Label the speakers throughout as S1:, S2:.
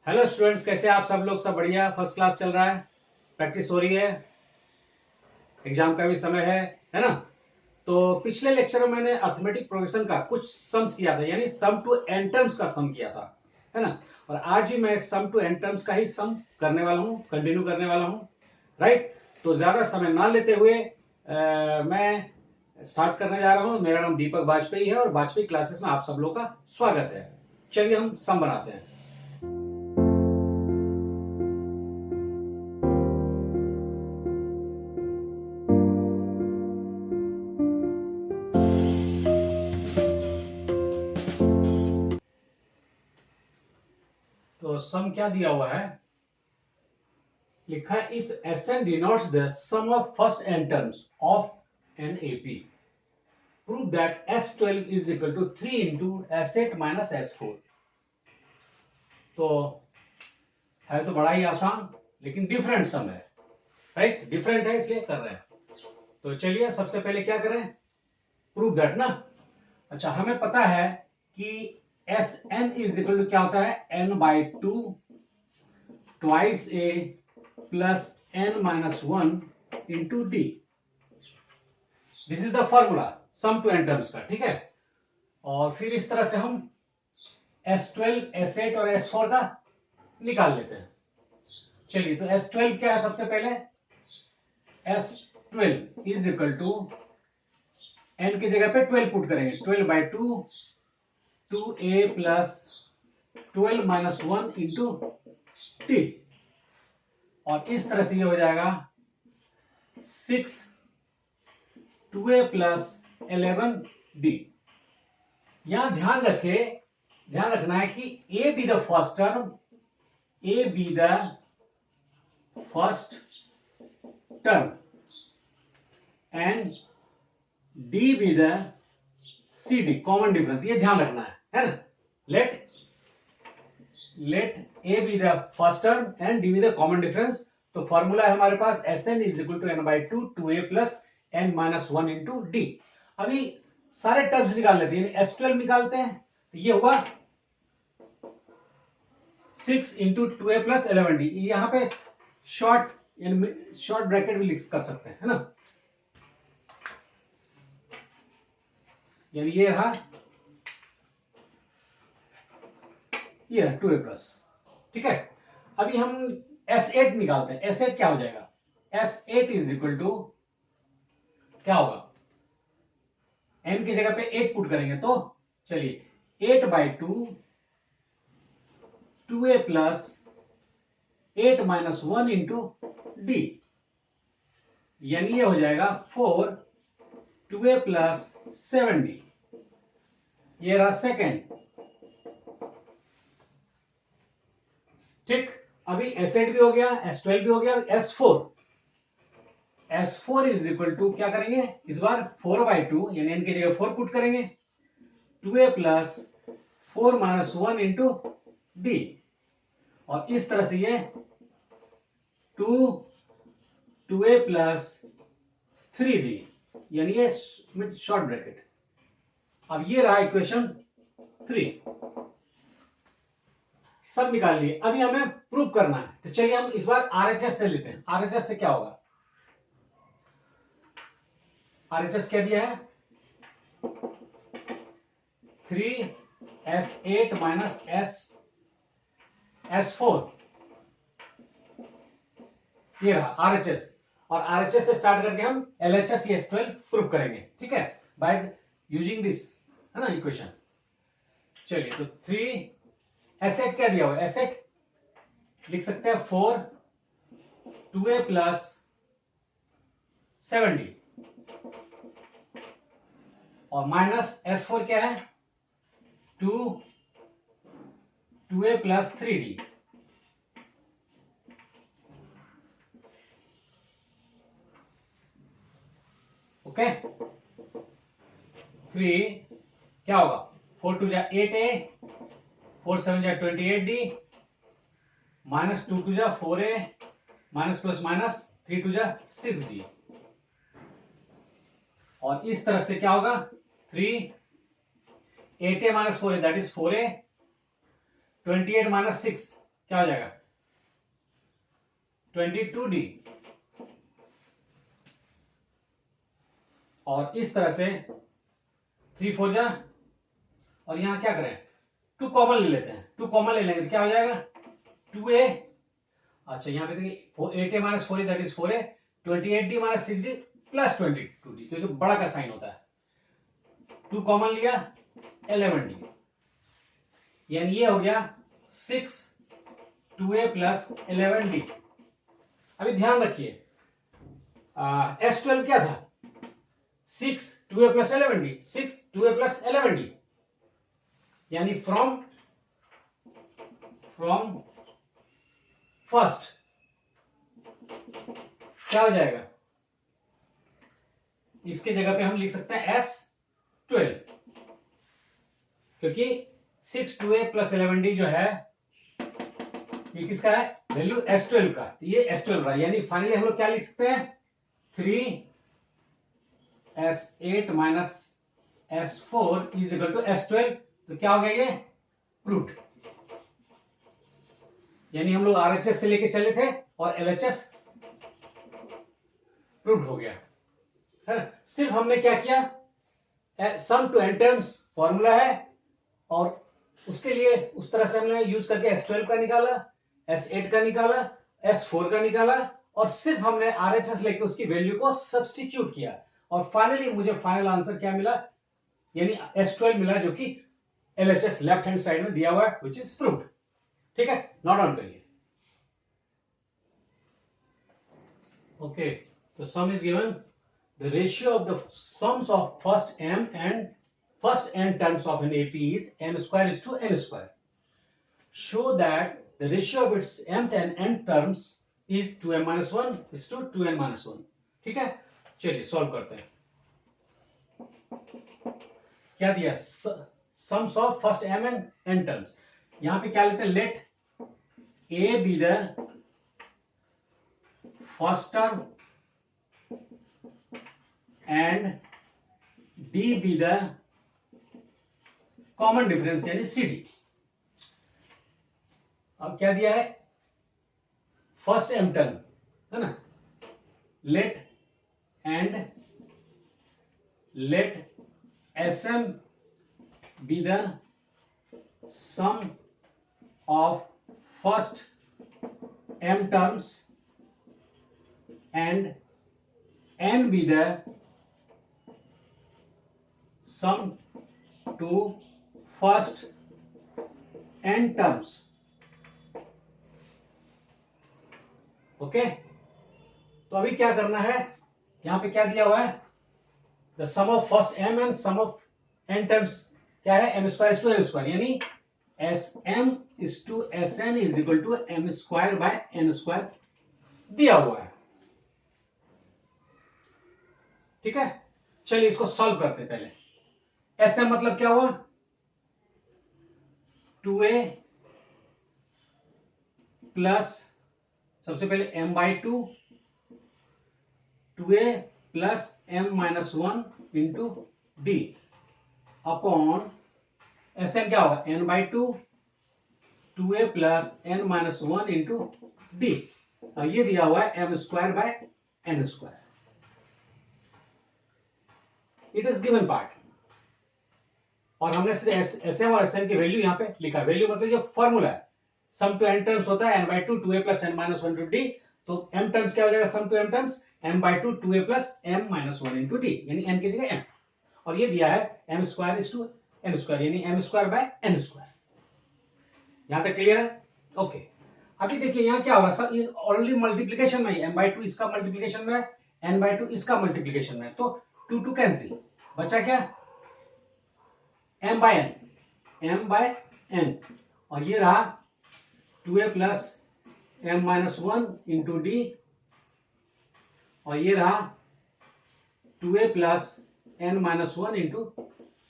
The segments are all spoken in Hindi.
S1: हेलो स्टूडेंट्स, कैसे आप सब लोग? सब बढ़िया, फर्स्ट क्लास चल रहा है। प्रैक्टिस हो रही है, एग्जाम का भी समय है ना। तो पिछले लेक्चर में मैंने अर्थमेटिक प्रोग्रेशन का कुछ सम्स किया था, यानी सम टू एन टर्म्स का सम किया था, है ना। और आज भी मैं सम टू एन टर्म्स का ही सम करने वाला हूँ, कंटिन्यू करने वाला हूँ, राइट। तो ज्यादा समय ना लेते हुए मैं स्टार्ट करने जा रहा हूँ। मेरा नाम दीपक वाजपेयी है और वाजपेयी क्लासेस में आप सब लोग का स्वागत है। चलिए हम सम बनाते हैं। तो सम क्या दिया हुआ है, लिखा है if S N denotes the sum of first N terms of an AP, prove that S12 is equal to 3 into S8 minus S4। तो है तो बड़ा ही आसान, लेकिन डिफरेंट सम है, राइट। डिफरेंट है इसलिए कर रहे हैं। तो चलिए सबसे पहले क्या करें, प्रूव दैट ना। अच्छा, हमें पता है कि S N is equal to क्या होता है, n by two twice A plus n minus one into D. This is the formula sum to N terms का, ठीक है। और फिर इस तरह से हम S12, S8 और S4 का निकाल लेते हैं। चलिए, तो S12 क्या है, सबसे पहले S12 is equal to n की जगह पे 12 पुट करेंगे, 12 by two 2a plus 12 minus one into T. और इस तरह से ये हो जाएगा 6 2a प्लस 11b। यहां ध्यान रखना है कि a be the first term, a be the first term and D be the C D common difference. ये ध्यान रखना है ना। Let A be the first term and D be the common difference. तो फॉर्मूला है हमारे पास S N is equal to N by two two A plus N minus one into D. अभी सारे टर्म्स निकाल लेते हैं, S12 निकालते हैं। तो ये हुआ 6 into two A plus 11d। यहां पे शॉर्ट ब्रैकेट भी लिख कर सकते हैं, है ना। यानी ये रहा, ये रहा 2a प्लस, ठीक है। अभी हम S8 निकालते हैं। S8 क्या हो जाएगा, S8 इज इक्वल टू क्या होगा, n की जगह पे 8 पुट करेंगे तो चलिए 8 by two 2a plus 8 minus one into D. यानी ये हो जाएगा 4 2a प्लस 7d। ये रहा सेकेंड, ठीक। अभी S8 भी हो गया, S12 भी हो गया, S4 इज इक्वल टू क्या करेंगे इस बार 4 बाई टू, यानी n की जगह 4 पुट करेंगे, 2a plus 4 minus one into D. और इस तरह से ये 2a प्लस 3d, यानी ये शॉर्ट ब्रैकेट। अब ये रहा इक्वेशन 3, सब निकाल लिए। अभी हमें प्रूव करना है, तो चलिए हम इस बार आरएचएस से लेते हैं। आरएचएस से क्या होगा, आरएचएस क्या दिया है 3s8 माइनस S4। ये रहा आरएचएस। और आरएचएस से स्टार्ट करके हम एलएचएस या S12 प्रूव करेंगे, ठीक है, बाय यूजिंग दिस, है ना, इक्वेशन। चलिए, तो 3s8 क्या दिया हुआ है, S8 लिख सकते हैं 4 2a प्लस 7d और माइनस S4 क्या है 2a प्लस 3d। ओके, 3 क्या होगा, 4 टू जा 8a, 4 7 जा 28d, माइनस 2 टू जा 4a, minus plus minus 3 to जा 6d। और इस तरह से क्या होगा 3 8a minus 4a that is 4a, 28 minus 6 क्या हो जाएगा 22D, और इस तरह से 3 4 जा, और यहां क्या करें 2 कॉमन ले लेते हैं, 2 कॉमन ले लेंगे तो क्या हो जाएगा 2A। अच्छा यहां पे देखिए 8A minus 4A that is 4A, 28D minus 6D plus 22D, क्योंकि बड़ा का साइन होता है। 2 कॉमन लिया 11D, यानी ये हो गया 6 2A प्लस 11D। अभी ध्यान रखिए S12 क्या था 6 2A plus 11D, 6 2A plus 11D, यानी फ्रॉम फर्स्ट क्या हो जाएगा, इसके जगह पे हम लिख सकते हैं S12, क्योंकि 6 2A प्लस 11D जो है ये किसका है वैल्यू S12 का, ये S12 रहा, यानी फाइनली हम लोग क्या लिख सकते हैं 3S8 minus S4 is equal to S12। तो क्या हो गया ये प्रूव्ड, यानी हम लोग RHS से लेके चले थे और LHS प्रूव्ड हो गया है। सिर्फ हमने क्या किया सम टू एन टर्म्स फॉर्मूला है, और उसके लिए उस तरह से हमने यूज करके S12 का निकाला, S8 का निकाला, S4 का निकाला, और सिर्फ हमने RHS लेके उसकी वैल्यू को सब्स्टिट्यूट किया, और फाइनली मुझे फाइनल आंसर क्या मिला, यानी S12 मिला, जो कि LHS लेफ्ट हैंड साइड में दिया हुआ है, विच इज प्रूव्ड। ठीक है, नोट डाउन करिए। ओके, तो सम is given, the ratio of the sums of first n terms of an AP is m square is to n square. Show that the ratio of its mth and n terms is 2m minus 1 is to 2n minus 1. ठीक है, चलिए सॉल्व करते हैं। क्या दिया sums of first m and n terms, यहां पे क्या लेते हैं let a be the first term and d be the common difference यानी CD। अब क्या दिया है फर्स्ट m टर्म है ना, late SM be the sum of first m terms and n be the sum to first n terms। Okay, तो अभी क्या करना है, यहां पे क्या दिया हुआ है the sum of first m and sum of n terms क्या है m square to n square, यानी SM is to SN is equal to m square by n square दिया हुआ है। ठीक है, चलिए इसको सॉल्व करते हैं। पहले SM मतलब क्या हुआ 2A प्लस सबसे पहले m by 2A plus m minus 1 into D upon SN क्या होगा n by 2A plus n minus 1 into D, और ये दिया हुआ है m square by n square. It is given part, और हमने सिर्फ SM और SN की वैल्यू यहां पे लिखा, वैल्यू मतलब जो फॉर्मूला है सम टू n टर्म्स होता है n by 2A plus n minus 1 into D, तो m टर्म्स क्या हो जाएगा sum to m terms m by 2A plus m minus 1 into D, यानी n की जगह m, और ये दिया है m square is to n square, यानी m square by n square. यहां तक क्लियर है? ओके, अभी देखिए यहां क्या होगा, ये ऑलरेडी मल्टीप्लीकेशन में m बाई 2 इसका मल्टीप्लीकेशन में, n बाई 2 इसका मल्टीप्लीकेशन में, तो 2 कैंसिल, बचा क्या m बाय n, और ये रहा 2A plus m minus 1 into D, और ये रहा 2A plus n minus 1 into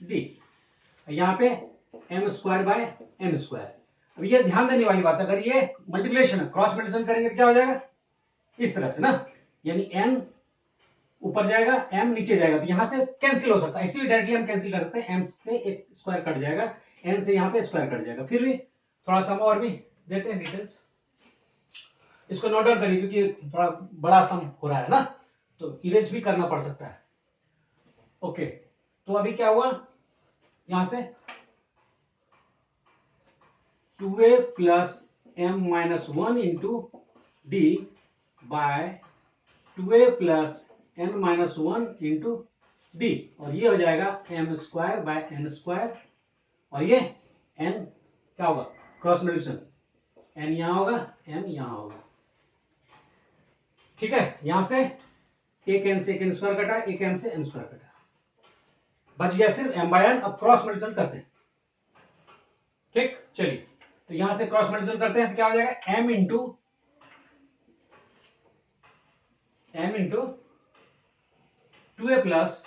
S1: D, यहां पे m square by n square. अब ये ध्यान देने वाली बात, अगर ये मल्टीप्लिकेशन है क्रॉस मल्टीप्लिकेशन करेंगे तो क्या हो जाएगा इस तरह से ना, यानी n ऊपर जाएगा m नीचे जाएगा, तो यहां से कैंसिल हो सकता है, इसीलिए डायरेक्टली हम कैंसिल कर सकते हैं, m से एक स्क्वायर कट जाएगा, n से यहां पे स्क्वायर कट जाएगा, फिर भी थोड़ा सा और भी देते हैं डिटेल्स। इसको नोट डाउन करिए क्योंकि थोड़ा बड़ा सम हो रहा है ना, तो इरेज भी करना पड़ सकता है। ओके, तो अभी क्या हुआ यहां से 2a plus m minus 1 into D by 2a plus n minus 1 into D, और ये हो जाएगा m square by n square, और ये n क्या होगा क्रॉस मल्टीप्लिकेशन, n यहां होगा m यहां होगा। ठीक है, यहां से एक n से एक n स्क्वायर कटा, एक m से n स्क्वायर कटा, बच गया सिर्फ m बाय n। अब क्रॉस मल्टीप्लिकेशन करते हैं। ठीक, चलिए, तो यहां से क्रॉस मल्टीप्लिकेशन करते हैं तो क्या हो जाएगा m into 2a plus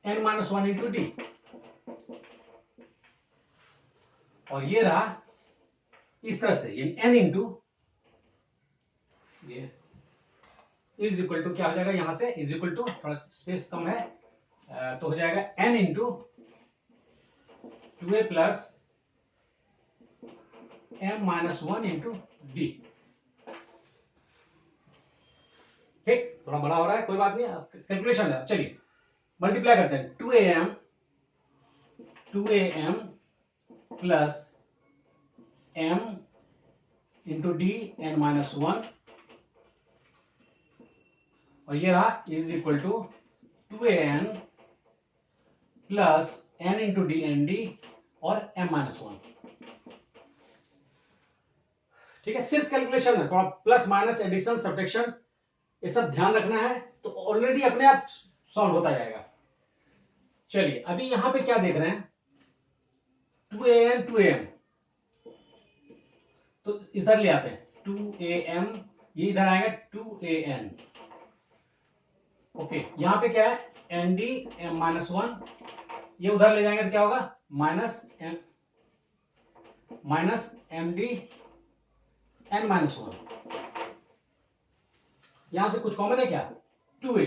S1: n minus 1 into D, और ये रहा इस तरह से, ये n इंटू ये इज इक्वल टू क्या हो जाएगा, यहां से इज इक्वल टू, थोड़ा स्पेस कम है तो हो जाएगा n into 2a plus m minus 1 into D. ठीक, थोड़ा बड़ा हो रहा है, कोई बात नहीं, कैलकुलेशन है। चलिए मल्टीप्लाई करते हैं, 2am plus m into D n minus 1, और ये रहा is equal to 2an plus n into D N D और m माइनस 1। ठीक है, सिर्फ कैलकुलेशन है, थोड़ा प्लस माइनस एडिशन सब्ट्रैक्शन ये सब ध्यान रखना है, तो ऑलरेडी अपने आप सॉल्व होता जाएगा। चलिए अभी यहां पे क्या देख रहे हैं, 2am 2am, तो इधर ले आते हैं 2am, ये इधर आएगा 2an। ओके, यहां पे क्या है nd m माइनस 1, ये उधर ले जाएंगे तो क्या होगा minus M D n minus 1। यहां से कुछ कॉमन है क्या, 2a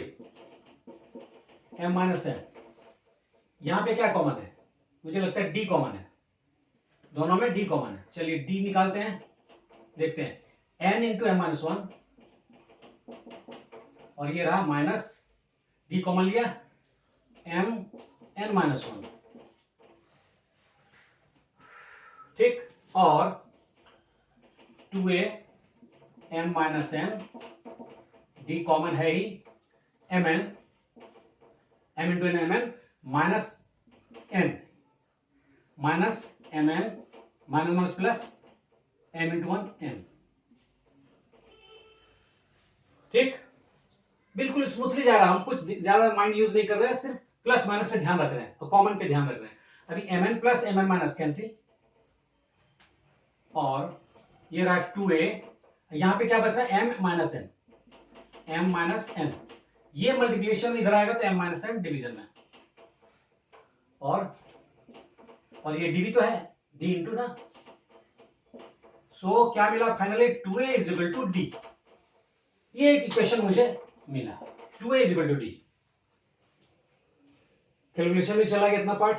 S1: m माइनस n, यहां पे क्या कॉमन है, मुझे लगता है d कॉमन है, दोनों में d कॉमन है। चलिए d निकालते हैं, देखते हैं n इंटू एम माइनस 1, और ये रहा माइनस d कॉमन लिया m n माइनस 1। ठीक, और 2a m minus n, d common है ही, mn m into N mn minus n minus mn minus minus plus m into 1 m। ठीक, बिल्कुल स्मूथली जा रहा, हम कुछ ज्यादा माइंड यूज नहीं कर रहे हैं, सिर्फ प्लस माइनस पे ध्यान रख रहे हैं और कॉमन पे ध्यान रख रहे हैं। अभी mn plus mn minus cancel, और ये रहा 2a, यहां पे क्या बच रहा है m minus n, m minus n, ये मल्टीप्लिकेशन इधर आएगा तो m माइनस n डिवीजन में, और ये डी भी तो है, d इंटू ना, सो क्या मिला finally 2a is equal to D, ये एक इक्वेशन मुझे मिला 2a is equal to D. Calculation में चला गया इतना पार्ट।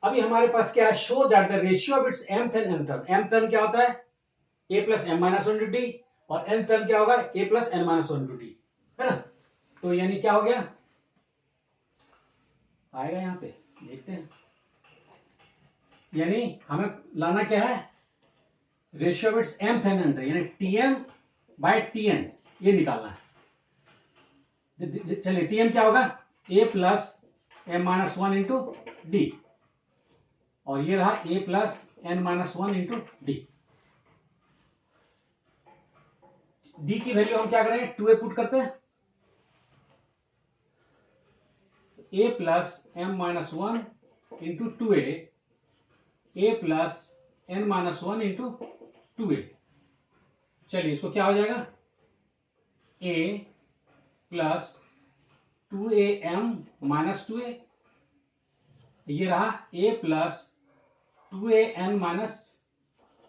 S1: अभी हमारे पास क्या है, show that the ratio of its mth and nth term, mth term क्या होता है a plus m minus 1 D, और nth टर्म क्या होगा a plus n minus 1 D, है ना। तो यानी क्या हो गया, आएगा यहां पे देखते हैं, यानी हमें लाना क्या है, ratio of its mth and nth, यानी tm बाय tn, ये निकालना है। चलिए tm क्या होगा a plus m minus 1 into D, और ये रहा a plus n minus 1 into D. D की वैल्यू हम क्या करेंगे, 2a पुट करते हैं, a plus m minus 1 into 2a, a plus n minus 1 into 2a। चलिए इसको क्या हो जाएगा, a plus 2am minus 2a, ये रहा a plus 2an minus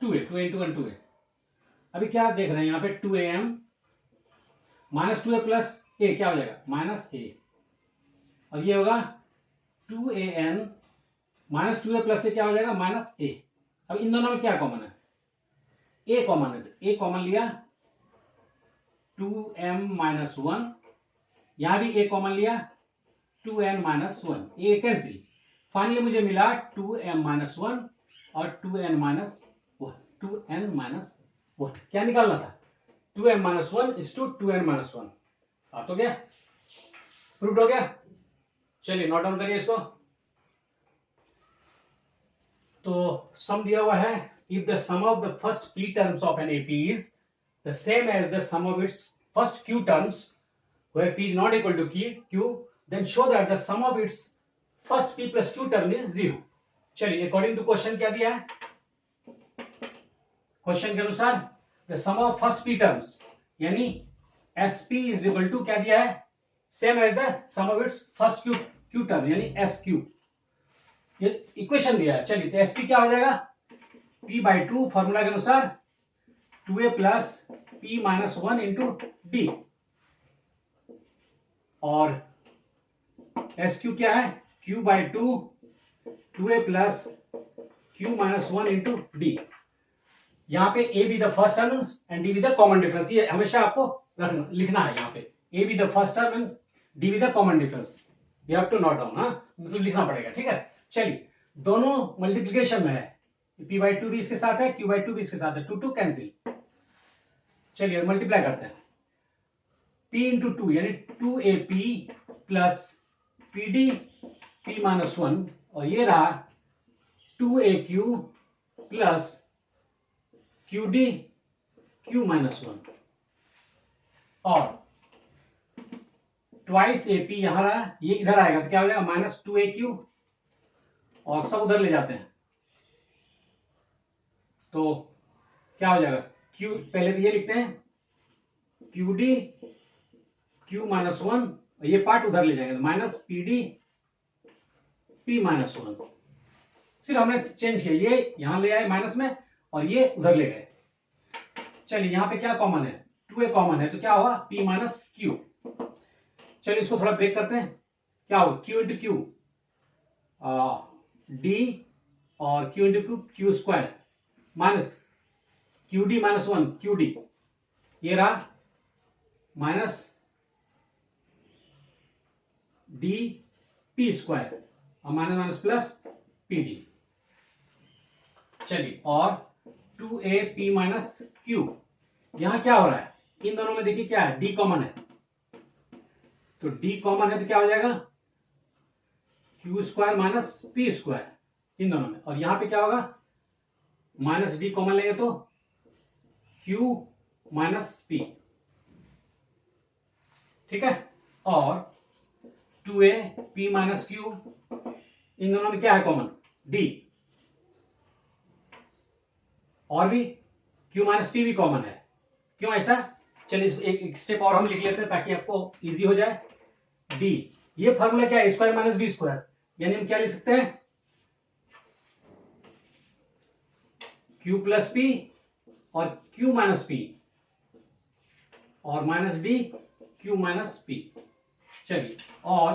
S1: 2a, 2a into 1 2a। अभी क्या देख रहे हैं यहां पे 2am minus 2a plus a, क्या हो जाएगा माइनस a, और ये होगा 2an minus two A plus ए क्या हो जाएगा, माइनस ए। अब इन दोनों में क्या कॉमन है, ए कॉमन है, तो ए कॉमन लिया, 2m-1, यहां भी ए कॉमन लिया, 2n-1, ए कैंसिल। फाइनली मुझे मिला 2m-1 और 2n-1 क्या निकालना था, 2m-1 इज टू 2n-1। आ तो गया, प्रूव हो गया। चलिए नोट डाउन करिए इसको। तो सम दिया हुआ है, if the sum of the first p terms of an AP is the same as the sum of its first q terms where p is not equal to q, then show that the sum of its first p plus q term is 0। चलिए अकॉर्डिंग टू क्वेश्चन क्या दिया है, क्वेश्चन के अनुसार the sum of first p terms यानी sp इज इक्वल टू क्या दिया है, same as the sum of its first q term यानी sq। ये इक्वेशन दिया है। चलिए तो sp क्या हो जाएगा, p/2 फॉर्मूला के अनुसार 2a plus p-1 into D, और SQ क्या है, q/2 2a plus q-1 into D. यहां पे a be the first term and d be the common difference, ये हमेशा आपको लिखना है। यहाँ पे a be the first term and d be the common difference, you have to note down, हाँ मतलब लिखना पड़ेगा, ठीक है। चलिए दोनों मल्टीप्लीकेशन में है, p/2 भी इसके साथ है, q/2 भी इसके साथ है, 2 कैंसिल। चलिए मल्टीप्लाई करते हैं, p इंटू 2 यानी 2AP प्लस PD p-1, और ये रहा 2AQ प्लस QD q-1, और ट्वाइस AP यहां रहा, ये इधर आएगा तो क्या हो जाएगा, -2AQ, और सब उधर ले जाते हैं तो क्या हो जाएगा, Q पहले तो ये लिखते हैं QD q-1, ये पार्ट उधर ले जाएंगे माइनस PD p-1। सिर्फ हमने चेंज किया, ये यहां ले आए माइनस में और ये उधर ले गए। चलिए यहां पे क्या कॉमन है, 2a कॉमन है तो क्या हुआ, p माइनस q। चलिए इसको थोड़ा ब्रेक करते हैं, क्या होगा, q इंटू क्यू d और q into Q square minus QD -1 QD, ये रहा माइनस डी पी स्क्वायर और माइनस माइनस प्लस PD। चलिए और 2AP माइनस क्यू, यहां क्या हो रहा है, इन दोनों में देखिए क्या है, D कॉमन है, तो D कॉमन है तो क्या हो जाएगा, Q square minus P square इन दोनों में, और यहां पे क्या होगा, माइनस D कॉमन लेंगे तो Q माइनस P, ठीक है। और 2AP माइनस क्यू, इन दोनों में क्या है कॉमन, D, और भी Q माइनस P भी कॉमन है, क्यों ऐसा, चलिए एक स्टेप और हम लिख लेते हैं ताकि आपको इजी हो जाए। D, ये फॉर्मूला क्या है, स्क्वायर माइनस बी स्क्वायर, यानी हम क्या लिख सकते हैं, Q प्लस P और Q माइनस P और minus D Q minus P। चलिए और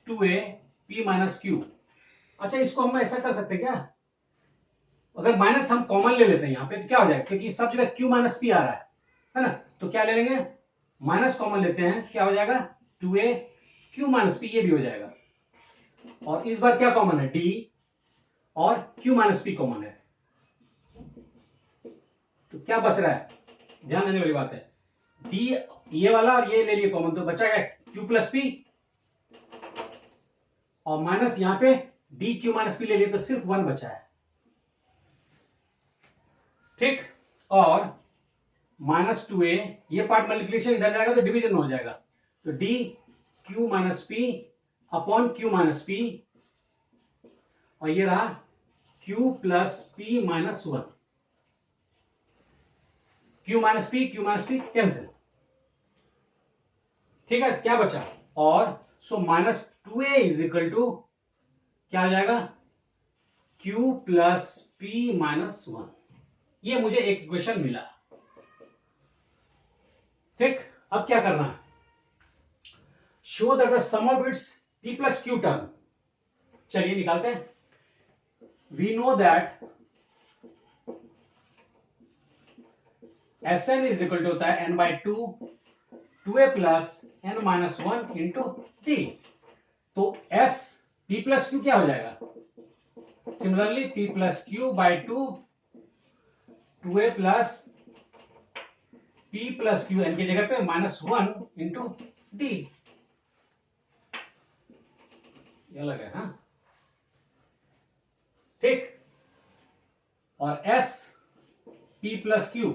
S1: 2A P माइनस Q। अच्छा इसको हम ऐसा कर सकते हैं क्या, अगर माइनस हम कॉमन ले लेते हैं यहां पे तो क्या हो जाएगा, क्योंकि सब जगह Q माइनस P आ रहा है ना, तो क्या ले लेंगे, माइनस कॉमन लेते हैं, क्या हो जाएगा 2A Q माइनस P, ये भी हो जाएगा, और इस बार क्या कॉमन है, D और Q माइनस P कॉमन है, तो क्या बच रहा है, ध्यान देने वाली बात है, D ये वाला और ये ले लिए कॉमन, तो बचा Q प्लस P, और माइनस यहां पे D Q माइनस P ले लिए तो सिर्फ 1 बचा है, ठीक। और -2a, ये पार्ट मल्टीप्लिकेशन इधर जाएगा तो डिवीजन हो जाएगा, तो D Q minus P upon Q minus P, और ये रहा Q plus P minus 1, Q minus P cancel, ठीक है, क्या बचा, और सो -2a इज इक्वल टू क्या हो जाएगा, Q प्लस P माइनस 1, ये मुझे एक इक्वेशन मिला, ठीक। अब क्या करना है, show that the sum of its P plus Q term, चलिए निकालते हैं, we know that Sn is equal to होता है n by 2 2a plus n minus 1 into t. तो s p plus q क्या हो जाएगा? Similarly p plus q by 2 2a plus p plus q n की जगह पे minus 1 into t. ये अलग है, हाँ ठीक. और s p plus q,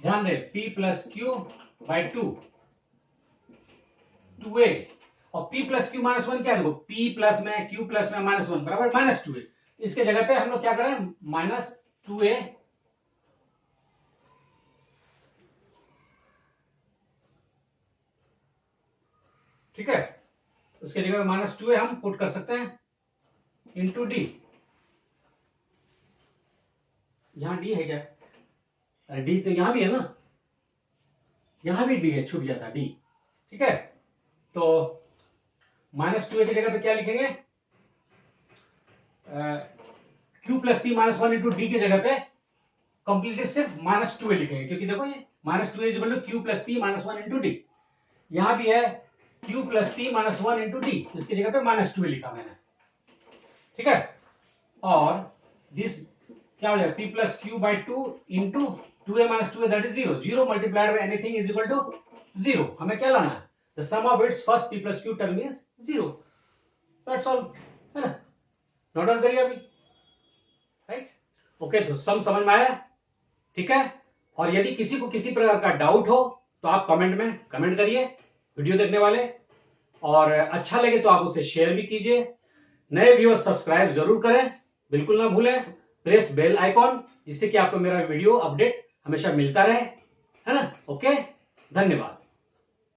S1: ध्यान रहे p plus q by 2 2a और p plus q minus 1 क्या है? देखो p plus में q plus में minus 1 बराबर minus 2a. इसके जगह पे हम लोग क्या करें? minus 2a ठीक है. उसके जगह पे minus 2a हम पुट कर सकते हैं इंटू डी. यहां डी है क्या? अरे डी तो यहां भी है ना, यहां भी डी है, छूट गया था डी. ठीक है, तो माइनस 2a की जगह पे क्या लिखेंगे? q plus P minus 1 into D की जगह पे कंप्लीटली सिर्फ माइनस 2a लिखेंगे, क्योंकि देखो ये minus 2a is equal to Q plus P minus 1 into D. यहां भी है q plus P minus 1 into D, इसकी जगह पे माइनस 2a लिखा मैंने. ठीक है, और दिस क्या हो जाएगा? p plus Q by 2 into 2a minus 2a that is 0. 0 multiplied by anything is equal to 0. हमें क्या लाना है? The sum of its first p plus Q term is 0. That's all, है ना? नोट डाउन करिए अभी. Right, okay. तो सम समझ में आया? ठीक है. और यदि किसी को किसी प्रकार का डाउट हो तो आप कमेंट में कमेंट करिए, वीडियो देखने वाले. और अच्छा लगे तो आप उसे शेयर भी कीजिए. नए व्यूअर सब्सक्राइब जरूर करें, बिल्कुल ना भूलें. प्रेस बेल आइकॉन, जिससे कि आपको मेरा वीडियो अपडेट हमेशा मिलता रहे, है ना? ओके, धन्यवाद.